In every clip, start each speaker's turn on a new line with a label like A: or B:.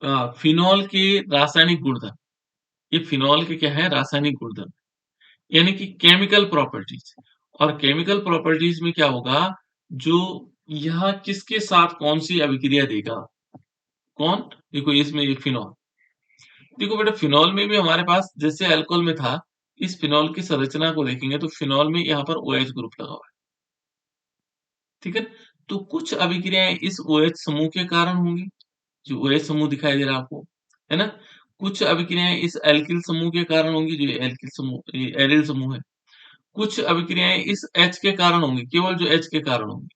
A: Phenol के रासायनिक गुणधर्म। ये फिनॉल के क्या है? रासायनिक गुणधर्म, यानी कि केमिकल प्रॉपर्टीज। और केमिकल प्रॉपर्टीज में क्या होगा? जो यह किसके साथ कौन सी अभिक्रिया देगा? कौन? देखो इसमें ये फिनॉल। देखो बेटा, फिनॉल में भी हमारे पास जैसे अल्कोहल में था, इस फिनॉल की संरचना को देखेंगे तो फिनॉल में यहाँ पर OH ग्रुप लगा हुआ है। ठीक है? तो कुछ अभिक्रियाएं इस OH समूह के कारण होंगी, जो OH समूह दिखाई दे रहा है आपको, है ना? कुछ अभिक्रियाएं इस एल्किल समूह के कारण होंगी, जो ये एल्किल समूह, ये एरिल समूह है। कुछ अभिक्रियाएं इस H के कारण होंगी, केवल जो H के कारण होंगी,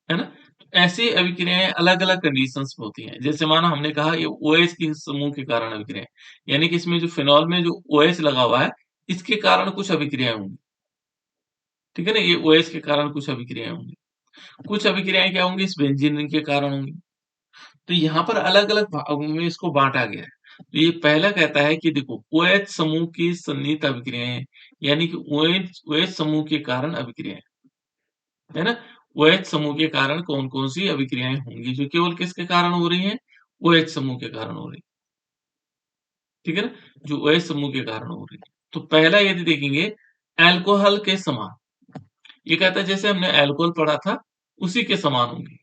A: है ना? ऐसी अभिक्रियाएं अलग-अलग कंडीशंस में होती हैं। जैसे माना हमने कहा ये OH के समूह के कारण अभिक्रियाएं, यानी कि इसमें जो फिनॉल में जो OH लगा हुआ है, इसके कारण कुछ अभिक्रियाएं होंगी। ठीक है ना? ये OH के कारण कुछ अभिक्रियाएं होंगी। कुछ अभिक्रियाएं क्या होंगी? इस बेंजीन रिंग के कारण होंगी। तो यहाँ पर अलग-अलग भागों में इसको बाँटा गया है। तो ये पहला कहता है कि देखो OH समूह की सन्निहित अभिक्रियाएं, यानी कि OH समूह के कारण अभिक्रियाएं, है ना? OH समूह के कारण कौन-कौन सी अभिक्रियाएं होंगी, जो केवल किसके कारण हो रही हैं? OH समूह के कारण हो रही है। ठीक है ना? जो OH समूह के कारण हो रही है। तो पहला यदि देखेंगे, अल्कोहल के समान। ये कहता है जैसे हमने अल्कोहल पढ़ा था, उसी के समान होंगी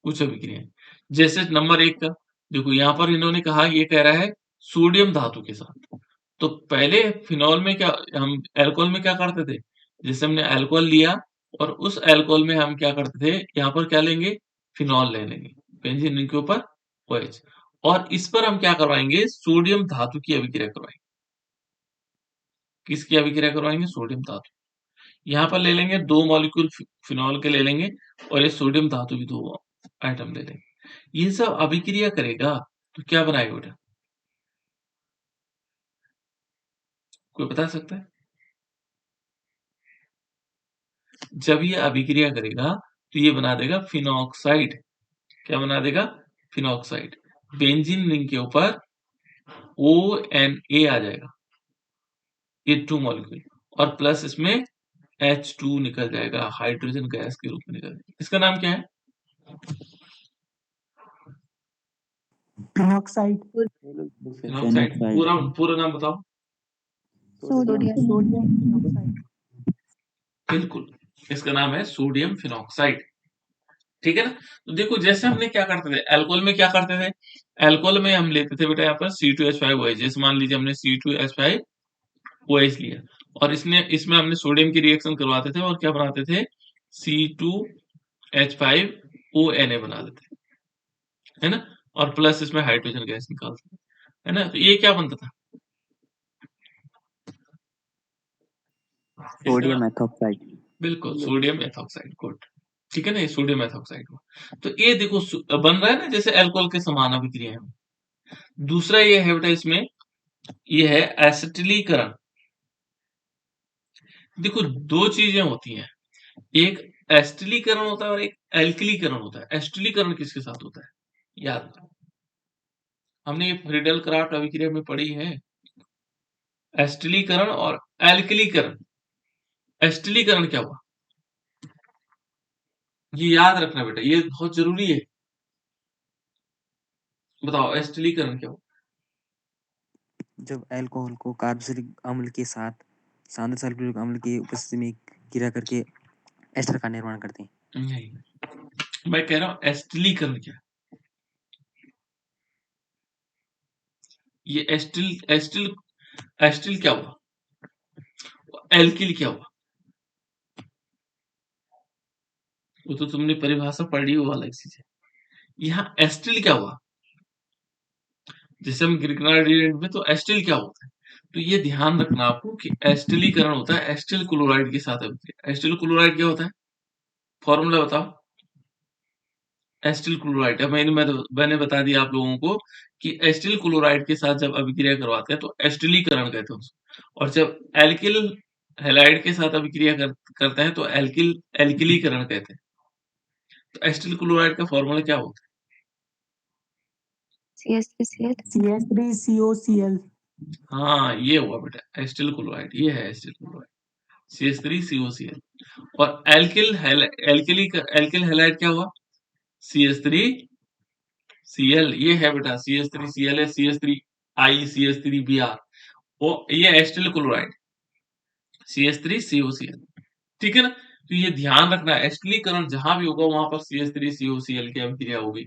A: कुछ अभिक्रियाएं। जैसे नंबर 1 का, देखो यहाँ पर इन्होंने कहा, ये कह रहा है सोडियम धातु के साथ। तो पहले फिनॉल में क्या, हम अल्कोहल में क्या करते थे? जैसे हमने अल्कोहल लिया और उस अल्कोहल में हम क्या करते थे, यहाँ पर क्या लेंगे? फिनॉल ले लेंगे, बेंजीन रिंग के ऊपर OH, और इस पर हम क्या करवाएंगे? सोडियम धातु की अभिक्रिया करवाएंगे। किसकी अभिक्रिया करवाएंगे? सोडियम धातु। यहाँ पर ले लेंगे 2 मॉलिक्यूल फिनॉल के ले लेंगे, और ये सोडियम धातु भी 2 आइटम ले लेंगे। ये सब अभिक्रिया करेगा तो क्या बनाएगा बेटा? कोई बता सकता है? जब ये अभिक्रिया करेगा तो ये बना देगा फिनॉक्साइड। क्या बना देगा? फिनॉक्साइड। बेंजीन रिंग के ऊपर ONA आ जाएगा, ये 2 मॉलिक्यूल, और प्लस इसमें H2 निकल जाएगा, हाइड्रोजन गैस के रूप में निकल जाएगा। इसका नाम क्या है?
B: फिनॉक्साइड।
A: फिनॉक्साइड। पूरा पूरा नाम बताओ।
B: Sodium phenoxide.
A: बिल्कुल, इसका नाम है सोडियम फिनॉक्साइड। ठीक है ना? तो देखो जैसे हमने क्या करते थे, अल्कोहल में क्या करते थे? अल्कोहल में हम लेते थे बेटा यहाँ पर C2H5OH। जैसे मान लीजिए हमने C2H5OH लिया, और इसमें हमने सोडियम की रिएक्शन करवाते थे और क्या बनाते थे? C2H5ONA बना देते, है ना? और प्लस इसमें हाइड्रोजन गैस निकालते थे, है ना? तो ये क्या बनता था?
C: Sodium ethoxide.
A: बिल्कुल, सोडियम एथॉक्साइड, गुड। ठीक है ना? ये सोडियम एथॉक्साइड हुआ। तो ये देखो बन रहा है ना जैसे अल्कोहल के समान अभिक्रिया है। दूसरा ये है बेटा इसमें, ये है एसिटिलीकरण। देखो 2 चीजें होती हैं, एक एसिटिलीकरण होता है और एक एल्किलीकरण होता है। एसिटिलीकरण किसके साथ होता है? याद करो, हमने ये फ्रीडल क्राफ्ट अभिक्रिया में पढ़ी है, एसिटिलीकरण और एल्किलीकरण। एसिटिलीकरण क्या हुआ? ये याद रखना बेटा, ये बहुत जरूरी है। बताओ एसिटिलीकरण क्या हुआ?
C: जब अल्कोहल को कार्बोक्सिलिक अम्ल के साथ सांद्र सल्फ्यूरिक अम्ल की उपस्थिति में क्रिया करके एस्टर का निर्माण करते हैं।
A: नहीं, मैं कह रहा हूं एसिटिलीकरण क्या है? ये एस्टिल क्या हुआ? एल्किल क्या हुआ? वो तो तुमने परिभाषा पढ़ी हो, अलग चीज है। यहाँ एस्टिल क्या हुआ? जैसे हम ग्रिग्नार्डिएंट में, तो एस्टिल क्या होता है? तो ये ध्यान रखना आपको कि एस्टिलीकरण होता है एस्टिल क्लोराइड के साथ अभिक्रिया। एस्टिल क्लोराइड क्या होता है? फॉर्मूला बताओ। एस्टिल क्लोराइड, अब मैंने बता दिया आप लोगों को कि एस्टिल क्लोराइड के साथ जब अभिक्रिया करवाते हैं तो एस्टिलीकरण कहते हैं उसको, और जब एल्किल हैलाइड के साथ अभिक्रिया करते हैं तो एल्किलीकरण कहते हैं। तो एस्टिल क्लोराइड का फॉर्मूला क्या होता
B: CH3COCl।
A: है? हाँ, ये हुआ बेटा एस्टिल क्लोराइड, ये है एस्टिल क्लोराइड, CH3COCl। और एल्किल हैलाइड क्या हुआ? CH3 Cl ये है बेटा, CH3Cl है, CH3I, CH3Br, वो ये एस्टिल क्लोराइड, CH3COCl, ठीक है ना। तो ये ध्यान रखना, एस्टिलीकरण जहां भी होगा वहां पर CH3COCl की अभिक्रिया होगी।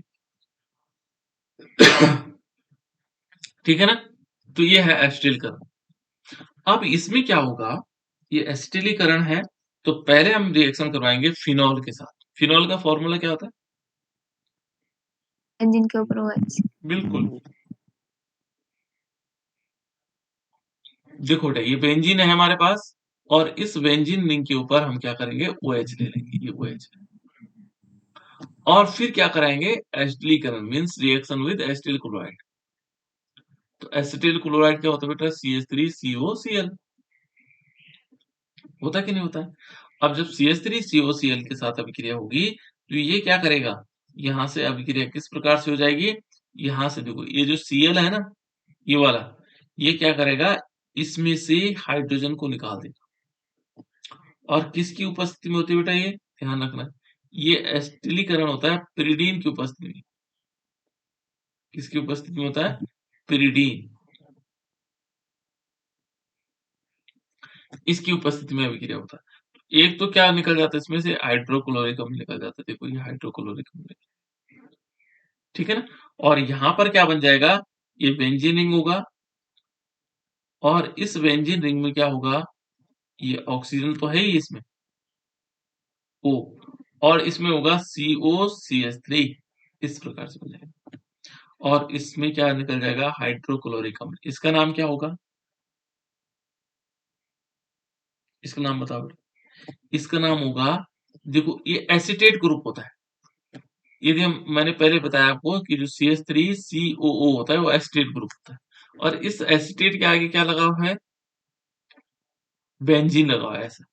A: ठीक है ना। तो ये है एस्टिलीकरण। अब इसमें क्या होगा, ये एस्टिलीकरण है, तो पहले हम रिएक्शन करवाएंगे फिनॉल के साथ। फिनॉल का फॉर्मूला क्या होता है?
B: बेंजीन के ऊपर OH।
A: बिल्कुल, देखो बेटा, ये बेंजीन है हमारे पास, और इस बेंजीन रिंग के ऊपर हम क्या करेंगे, OH ले लेंगे, ये OH है। और फिर क्या कराएंगे, एस्टिलीकरण means reaction with acetyl chloride. तो एसिटिल क्लोराइड क्या होता है बेटा, CH3COCl, होता कि नहीं होता है। अब जब CH3COCl के साथ अभिक्रिया होगी, तो ये क्या करेगा, यहां से अभिक्रिया किस प्रकार से हो जाएगी, यहां से देखो ये जो Cl है ना, ये वाला, ये क्या करेगा, इसमें से हाइड्रोजन को निकाल देगा। और किसकी उपस्थिति में होती है बेटा, ये ध्यान रखना, ये एस्टिलीकरण होता है पिरिडीन की उपस्थिति में। किसकी उपस्थिति में होता है, पिरिडीन, इसकी उपस्थिति में अभिक्रिया होता है। एक तो क्या निकल जाता है इसमें से, हाइड्रोक्लोरिक अम्ल निकल जाता है, देखो ये हाइड्रोक्लोरिक अम्ल, ठीक है ना। और यहां पर क्या बन जाएगा, ये बेंजीन रिंग होगा, और इस बेंजीन रिंग में क्या होगा, ये ऑक्सीजन तो है ही इसमें, O, और इसमें होगा COCH3, इस प्रकार से बन जाएगा। और इसमें क्या निकल जाएगा, हाइड्रोक्लोरिक अम्ल, इसका नाम क्या होगा, इसका नाम बताओ बेटा। इसका नाम होगा, देखो ये एसीटेट ग्रुप होता है। यदि हम, मैंने पहले बताया आपको कि जो CH3COO होता है वो एसीटेट ग्रुप होता है, और इस एसीटेट के आगे क्या लगा हुआ है, बेंजीन लगा हुआ है ऐसा।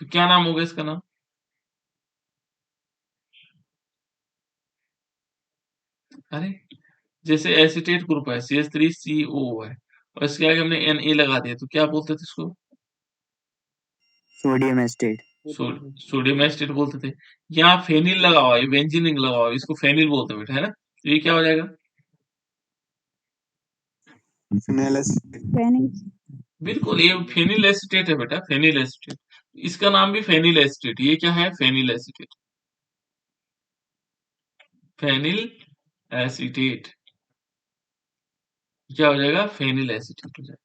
A: तो क्या नाम होगा इसका नाम, अरे जैसे एसीटेट ग्रुप है, CH3COO है, और इसके आगे हमने Na लगा दिया, तो क्या बोलते थे इसको,
C: सोडियम एस्टेट।
A: सोडियम एसिटेट बोलते थे। यहाँ फेनिल लगा हुआ है, बेंजीन रिंग लगा हुआ है, इसको फेनिल बोलते हैं बेटा, है ना। तो ये क्या हो जाएगा,
C: फिनाइल एस्टेट।
A: बिल्कुल ये फेनिल एसिटेट है बेटा, फेनिल एसिटेट, इसका नाम भी फेनिल एसिटेट, ये क्या है, फेनिल एसिटेट, फेनिल एसिटेट, क्या हो जाएगा, फेनिल एसिटेट हो जाएगा।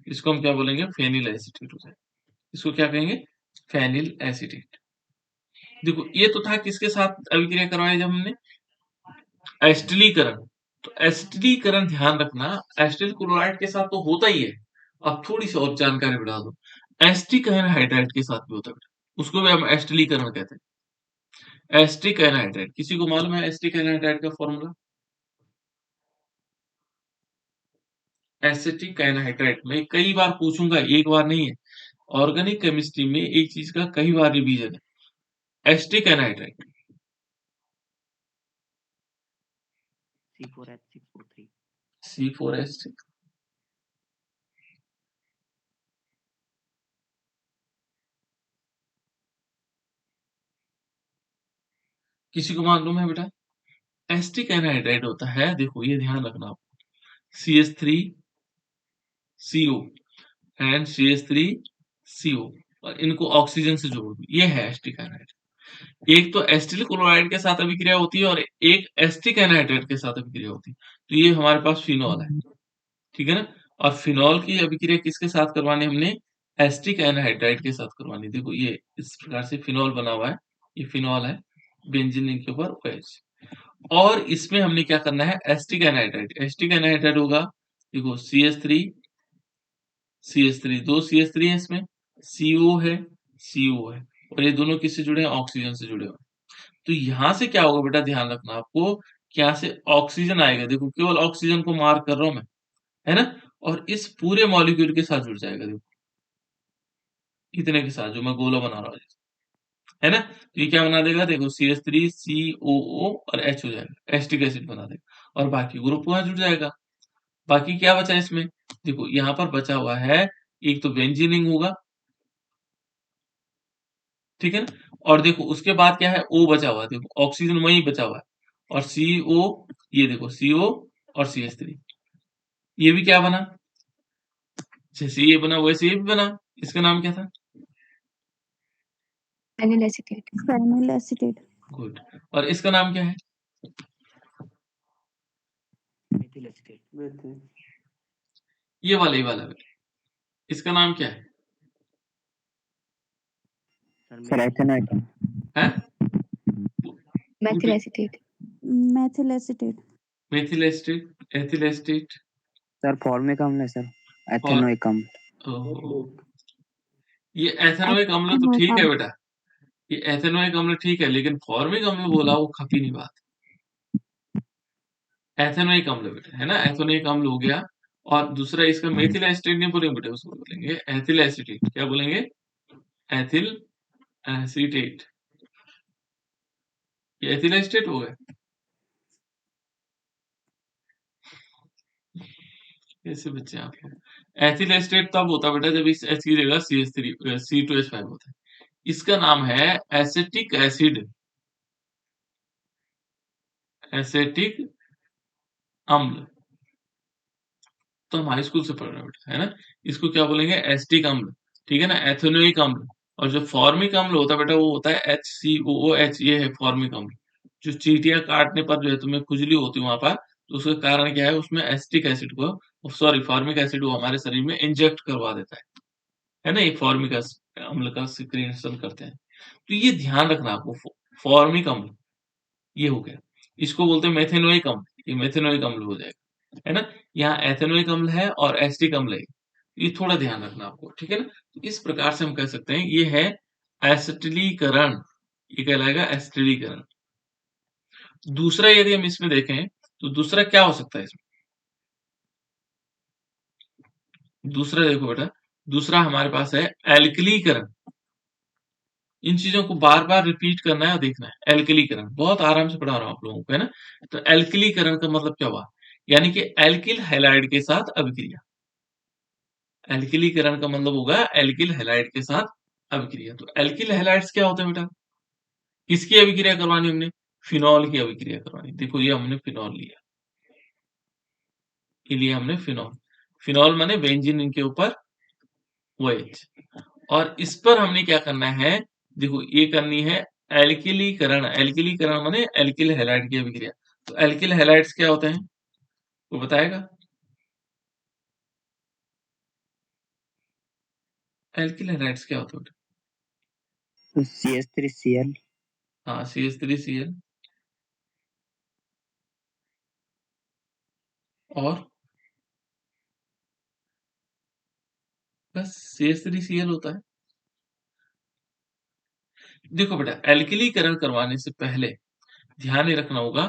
A: इसको हम क्या बोलेंगे, फेनिल एसिटेट हो जाएगा, इसको क्या कहेंगे, फेनिल एसिटेट। देखो ये तो था किसके साथ अभिक्रिया करवाई, जब हमने एस्टिलीकरण, तो एस्टिलीकरण ध्यान रखना, एस्टिल क्लोराइड के साथ तो होता ही है। अब थोड़ी सी और जानकारी बढ़ा दो, एस्टिक एनहाइड्राइड के साथ भी होता है बेटा, उसको भी हम एस्टिलीकरण कहते हैं। एस्टिक एनहाइड्राइड, किसी को मालूम है एस्टिक एनहाइड्राइड का फॉर्मूला, एसिटिक एनहाइड्राइड में कई बार पूछूंगा, एक बार नहीं है, ऑर्गेनिक केमिस्ट्री में एक चीज का कई बार रिवीजन है, एस्टिक एनहाइड्राइड,
C: C4H6O3।
A: C4H6, किसी को मालूम है बेटा, एस्टिक एनहाइड्राइड होता है, देखो ये ध्यान रखना आप, CH3CO एंड CH3CO, और इनको ऑक्सीजन से जोड़ दो, ये है एस्टिक एनहाइड्राइड। एक तो एस्टिल क्लोराइड के साथ अभिक्रिया होती है, और एक एस्टिक एनहाइड्राइड के साथ अभिक्रिया होती है, तो ये हमारे पास फिनॉल है, ठीक है ना। और फिनॉल की अभिक्रिया किसके साथ करवानी हमने, एस्टिक एनहाइड्राइड के साथ करवानी। देखो ये इस प्रकार से फिनॉल बना हुआ है, ये फिनॉल है, बेंजीन रिंग के ऊपर OH, और इसमें हमने क्या करना है, एस्टिक एनहाइड्राइड, एस्टिक एनहाइड्राइड होगा, देखो CH3 दो CH3 है इसमें, CO है, CO है, और ये दोनों किससे जुड़े हैं, ऑक्सीजन से जुड़े हुए हैं। तो यहां से क्या होगा बेटा, ध्यान रखना आपको, कि यहाँ से ऑक्सीजन आएगा, देखो केवल ऑक्सीजन को मार्क कर रहा हूं मैं, है ना, और इस पूरे मॉलिक्यूल के साथ जुड़ जाएगा, देखो इतने के साथ जो मैं गोला बना रहा हूँ, है ना। तो ये क्या बना देगा, देखो CH3COO और H हो जाएगा, एस्टिक एसिड बना देगा, और बाकी ग्रुप वहां जुड़ जाएगा। बाकी क्या बचा इसमें, देखो यहाँ पर बचा हुआ है, एक तो बेंजीन रिंग होगा, ठीक है ना, और देखो उसके बाद क्या है, O बचा हुआ है, देखो ऑक्सीजन वहीं बचा हुआ है, और CO, ये देखो CO और CH3, ये भी क्या बना, जैसे ये बना वैसे ये भी बना। इसका नाम क्या था?
B: Phenyl acetate. Phenyl acetate.
A: Good. और इसका नाम क्या है?
C: Methyl acetate.
A: ये वाला बेटा, इसका नाम क्या है?
C: Sir ethanoic.
A: है
B: methyl acetate. Methyl acetate.
A: Methyl acetate, ethyl acetate
C: sir formic अम्ल है सर,
A: और
C: एथेनोइक अम्ल।
A: ओहो, ये एथेनोइक अम्ल तो ठीक है बेटा, ये एथेनोइक अम्ल ठीक है, लेकिन फॉर्मिक अम्ल बोला वो खपी नहीं बात। एथेनोइक अम्ल बेटा, है ना, एथेनोइक अम्ल हो गया। और दूसरा इसका मेथिल एस्टेट नहीं बोलेंगे बेटा, उसको बोलेंगे एथिल एसीटेट। क्या बोलेंगे? Ethyl acetate. ये एथिल एस्टेट हो गया। कैसे बच्चे आप लोग? एथिल एस्टेट तब होता बेटा जब इस H की जगह CH3 C2H5 होता है। इसका नाम है एसिटिक एसिड, एसिटिक अम्ल। तो हम हाई स्कूल से पढ़ रहे हैं बेटा, है ना। इसको क्या बोलेंगे? एसिटिक अम्ल, ठीक है ना, एथेनोइक अम्ल। और जो फॉर्मिक अम्ल होता है बेटा वो होता है HCOOH, ये है फॉर्मिक अम्ल। जो चींटियां काटने पर जो है तुम्हें खुजली होती है वहां पर, तो उसका कारण क्या है? उसमें एसिटिक एसिड को, सॉरी फॉर्मिक एसिड को हमारे शरीर में इंजेक्ट करवा देता है ना, ये फॉर्मिक अम्ल का सिक्रेशन करते हैं। तो ये ध्यान रखना आपको, फॉर्मिक अम्ल ये हो गया। इसको बोलते हैं मेथेनोइक अम्ल, ये मेथेनोइक अम्ल हो जाएगा, है ना। यहाँ एथेनोइक अम्ल है और एसिटिक अम्ल है, ये थोड़ा ध्यान रखना आपको, ठीक है ना। तो इस प्रकार से हम कह सकते हैं ये है एसिटिलीकरण, ये कहलाएगा एसिटिलीकरण। दूसरा यदि हम इसमें देखें तो दूसरा क्या हो सकता है इसमें? दूसरा देखो बेटा, दूसरा हमारे पास है एल्कलीकरण। इन चीजों को बार बार रिपीट करना है और देखना है। एल्कलीकरण बहुत आराम से पढ़ा रहा हूं आप लोगों को, है ना। तो एल्कलीकरण का मतलब क्या हुआ? यानी कि एल्किल हैलाइड के साथ अभिक्रिया। एल्किलीकरण का मतलब होगा एल्किल हैलाइड के साथ अभिक्रिया। तो एल्किल हैलाइड्स क्या होते हैं बेटा? किसकी अभिक्रिया करवानी हमने? फिनॉल की अभिक्रिया करवानी। देखो ये हमने फिनॉल लिया, ये लिया हमने फिनॉल। फिनॉल माने बेंजीन के ऊपर OH, और इस पर हमने क्या करना है? देखो ये करनी है एल्किलीकरण। एल्किलीकरण माने एल्किल हैलाइड की अभिक्रिया। तो एल्किल हैलाइड्स क्या होते हैं वो बताएगा? एल्किल हैलाइड्स क्या होते हैं?
C: CH3Cl।
A: हाँ CH3Cl, और बस CH3Cl होता है। देखो बेटा, एल्किलीकरण करवाने से पहले ध्यान ये रखना होगा,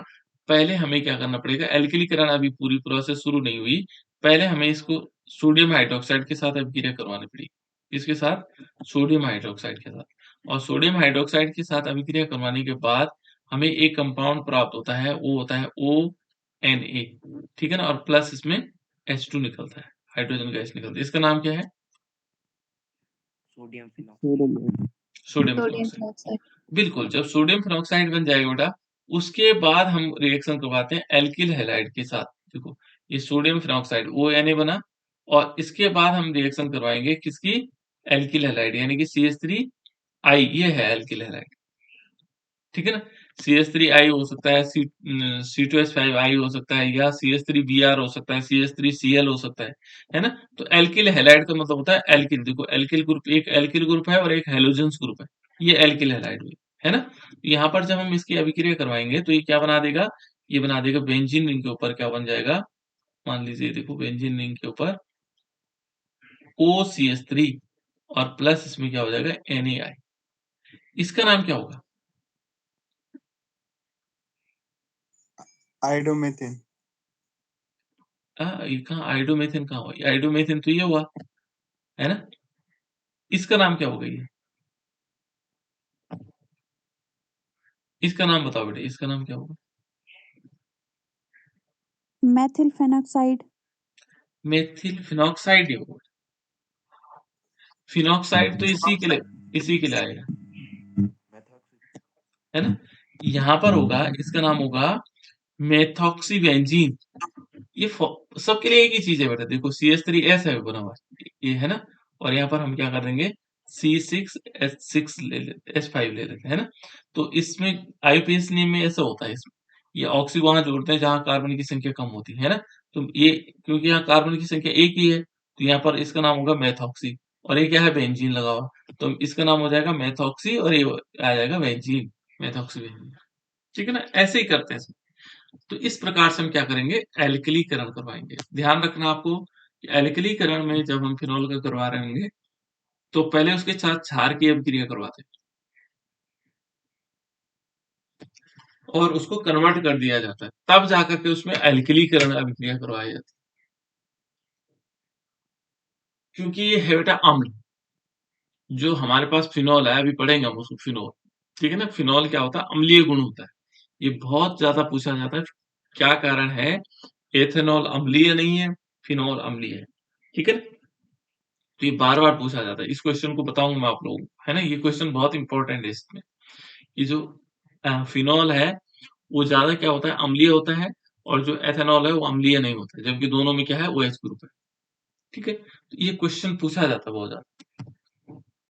A: पहले हमें क्या करना पड़ेगा? एल्किलीकरण अभी पूरी प्रोसेस शुरू नहीं हुई, पहले हमें इसको सोडियम हाइड्रोक्साइड के साथ अभिक्रिया करवानी पड़ेगी। इसके साथ? सोडियम हाइड्रोक्साइड के साथ। और सोडियम हाइड्रोक्साइड के साथ अभिक्रिया करवाने के बाद हमें एक कंपाउंड प्राप्त होता है, वो होता है ONA, ठीक है ना। और प्लस इसमें H2 निकलता है, हाइड्रोजन गैस निकलती है। इसका नाम क्या है?
C: Sodium phenol.
A: Sodium
B: sodium
A: phenoxide.
B: Phenoxide.
A: बिल्कुल, जब सोडियम फिनॉक्साइड बन जाएगा बेटा, उसके बाद हम रिएक्शन करवाते हैं एल्किल हैलाइड के साथ। देखो ये सोडियम फिनॉक्साइड ONA बना, और इसके बाद हम रिएक्शन करवाएंगे किसकी? एल्किल हैलाइड, यानी कि CH3I, ये है एल्किल हैलाइड, ठीक है ना। CH3I हो सकता है, C2H5I हो सकता है, या CH3Br हो सकता है, CH3Cl हो सकता है ना। तो एल्किल हैलाइड का मतलब होता है एल्किल। देखो एल्किल ग्रुप, एक एल्किल ग्रुप है और एक हेलोजेंस ग्रुप है, ये एल्किल हैलाइड हुई, है ना। यहाँ पर जब हम इसकी अभिक्रिया करवाएंगे तो ये क्या बना देगा? ये बना देगा बेंजीन रिंग के ऊपर क्या बन जाएगा? मान लीजिए देखो बेंजीन रिंग के ऊपर OCH3, और प्लस इसमें क्या हो जाएगा? NaI। इसका नाम क्या होगा?
D: आइडोमेथिन।
A: ये कहाँ आइडोमेथिन कहाँ हुआ? ये आइडोमेथिन तो ये हुआ, है ना। इसका नाम क्या होगा ये? इसका नाम बताओ बेटा, इसका नाम क्या होगा?
B: Methyl phenoxide.
A: मेथिल फिनॉक्साइड ये होगा। फिनॉक्साइड तो इसी के लिए आएगा, है ना। यहाँ पर होगा, इसका नाम होगा मेथॉक्सीबेंजीन, ये सबके लिए एक ही चीज है बेटा। देखो CH3S है बना हुआ ये है ना, और यहाँ पर हम क्या कर देंगे C6H6 ले लेते, H5 ले लेते हैं ना। तो इसमें आईयूपीएसी नेम में ऐसा होता है, इसमें ये ऑक्सी वहां जोड़ते हैं जहां कार्बन की संख्या कम होती है ना। तो ये क्योंकि यहाँ कार्बन की संख्या एक ही है, तो यहाँ पर इसका नाम होगा मेथॉक्सी, और ये क्या है बेंजीन लगा हुआ, तो इसका नाम हो जाएगा मेथॉक्सी, और ये आ जाएगा बेंजीन, मेथॉक्सी बेंजीन। ठीक है ना, ऐसे ही करते हैं। तो इस प्रकार से हम क्या करेंगे, एल्कलीकरण करवाएंगे। ध्यान रखना आपको कि एल्कलीकरण में जब हम फिनॉल का करवा रहे होंगे तो पहले उसके साथ क्षार की अभिक्रिया करवाते हैं और उसको कन्वर्ट कर दिया जाता है, तब जाकर के उसमें एल्कलीकरण अभिक्रिया करवाई जाती है। क्योंकि ये है बेटा अम्ल, जो हमारे पास फिनॉल है, अभी पढ़ेंगे हम उसको फिनॉल। ठीक है ना, फिनॉल क्या होता है, अम्लीय गुण होता है। ये बहुत ज्यादा पूछा जाता है, क्या कारण है, एथेनॉल अम्लीय नहीं है, फिनॉल अम्लीय है। ठीक है ना, तो ये बार बार पूछा जाता है, इस क्वेश्चन को बताऊंगा मैं आप लोगों को, है ना। ये क्वेश्चन बहुत इंपॉर्टेंट है इसमें। ये जो फिनॉल है वो ज्यादा क्या होता है, अम्लीय होता है, और जो एथेनॉल है वो अम्लीय नहीं होता है, जबकि दोनों में क्या है, OH ग्रुप है। ठीक है, तो ये क्वेश्चन पूछा जाता है बहुत ज्यादा।